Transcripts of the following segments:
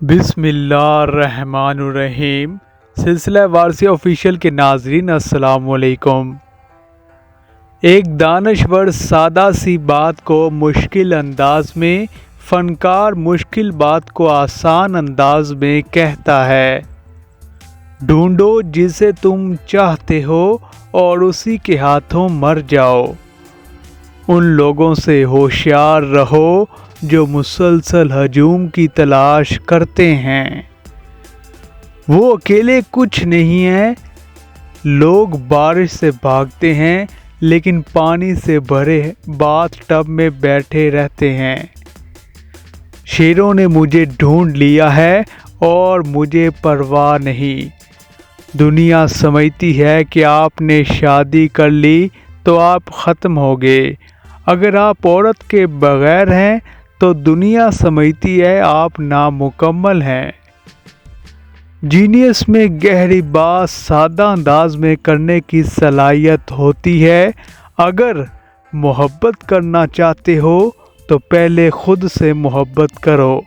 बिस्मिल्लाहिर्रहमानुर्रहीम। सिलसिला वारसी ऑफिशियल के नाजरीन अस्सलाम वालेकुम। एक दानश्वर सादा सी बात को मुश्किल अंदाज में, फनकार मुश्किल बात को आसान अंदाज में कहता है। ढूंढो जिसे तुम चाहते हो और उसी के हाथों मर जाओ। उन लोगों से होशियार रहो जो मुसलसल हजूम की तलाश करते हैं। वो अकेले कुछ नहीं है। लोग बारिश से भागते हैं लेकिन पानी से भरे बाथ टब में बैठे रहते हैं। शेरों ने मुझे ढूंढ लिया है और मुझे परवाह नहीं। दुनिया समझती है कि आपने शादी कर ली तो आप ख़त्म हो गए। अगर आप औरत के बगैर हैं तो दुनिया समझती है आप नामुकम्मल हैं। जीनियस में गहरी बात सादा अंदाज में करने की सलाहियत होती है। अगर मोहब्बत करना चाहते हो तो पहले खुद से मोहब्बत करो।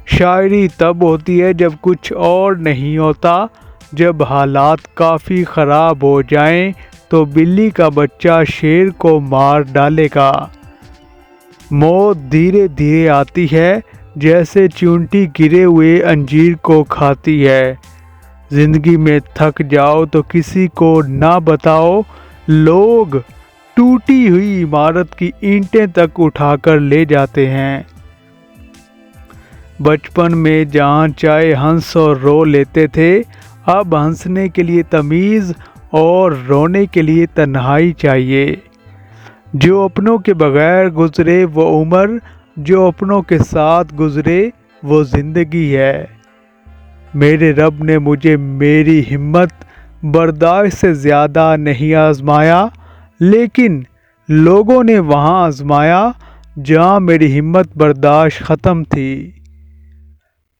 शायरी तब होती है जब कुछ और नहीं होता। जब हालात काफ़ी ख़राब हो जाएं तो बिल्ली का बच्चा शेर को मार डालेगा। मौत धीरे धीरे आती है जैसे चींटी गिरे हुए अंजीर को खाती है। ज़िंदगी में थक जाओ तो किसी को ना बताओ। लोग टूटी हुई इमारत की ईंटें तक उठाकर ले जाते हैं। बचपन में जहाँ चाहे हंस और रो लेते थे, अब हंसने के लिए तमीज़ और रोने के लिए तन्हाई चाहिए। जो अपनों के बगैर गुजरे वो उम्र, जो अपनों के साथ गुजरे वो ज़िंदगी है। मेरे रब ने मुझे मेरी हिम्मत बर्दाश्त से ज़्यादा नहीं आजमाया, लेकिन लोगों ने वहाँ आजमाया जहाँ मेरी हिम्मत बर्दाश्त ख़त्म थी।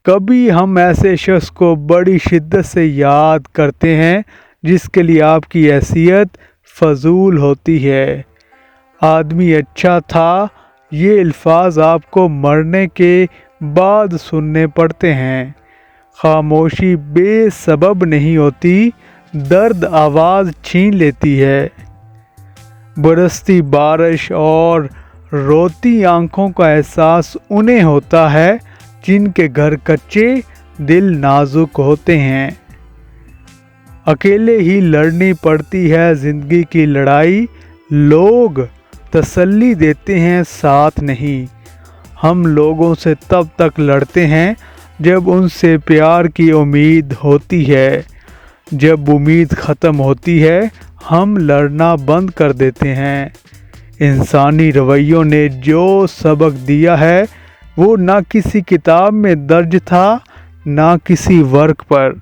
कभी हम ऐसे शख्स को बड़ी शिद्दत से याद करते हैं जिसके लिए आपकी हैसियत फजूल होती है। आदमी अच्छा था, ये अल्फाज आपको मरने के बाद सुनने पड़ते हैं। खामोशी बेसबब नहीं होती, दर्द आवाज़ छीन लेती है। बरसती बारिश और रोती आंखों का एहसास उन्हें होता है जिनके घर कच्चे, दिल नाजुक होते हैं। अकेले ही लड़नी पड़ती है ज़िंदगी की लड़ाई। लोग तसल्ली देते हैं, साथ नहीं। हम लोगों से तब तक लड़ते हैं जब उनसे प्यार की उम्मीद होती है। जब उम्मीद ख़त्म होती है हम लड़ना बंद कर देते हैं। इंसानी रवैयों ने जो सबक दिया है वो ना किसी किताब में दर्ज था, ना किसी वर्क पर।